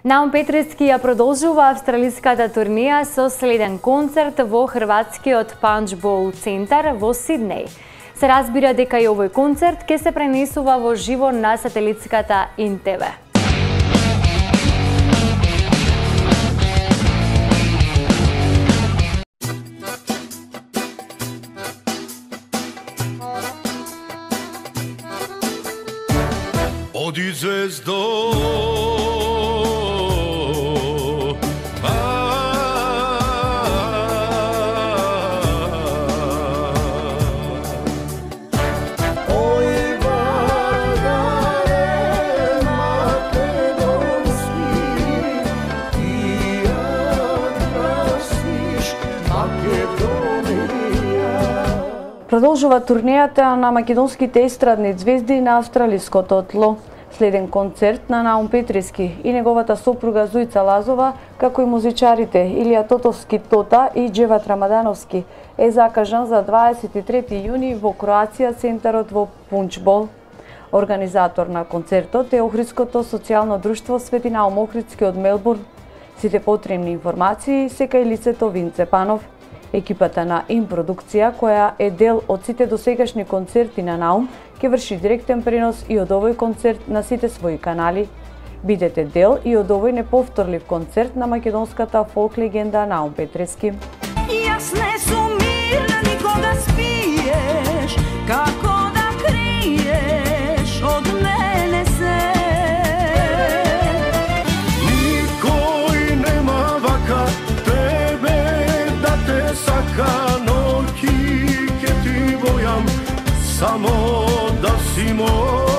Наум Петриски ја продолжува австралиската турнеја со следен концерт во хрватскиот Панчбол центар во Сиднеј. Се разбира дека и овој концерт ќе се пренесува во живо на сателитската ИН-ТВ. Оди звездо, Продолжува турнејата на македонските естрадни звезди на австралиското тло. Следен концерт на Наум Петриски и неговата сопруга Зуица Лазова, како и музичарите Илија Тотовски Тота и Джеват Рамадановски, е закажан за 23 јуни во Кроација центарот во Панчбол. Организатор на концертот е Охридското социјално друштво Свети Наум Охридски од Мелбурн. Сите потребни информации се кај лицето Винце Панов. Екипата на ИН продукција, која е дел од сите досегашни концерти на Наум, ќе врши директен пренос и од овој концерт на сите своји канали. Бидете дел и од овој неповторлив концерт на македонската фолк легенда Наум Петриски. Јас не сум мирна кога спиеш, како да криеш од мене се. Никој нема вака тебе да те сака, ноќи ќе ти војам само да си мој.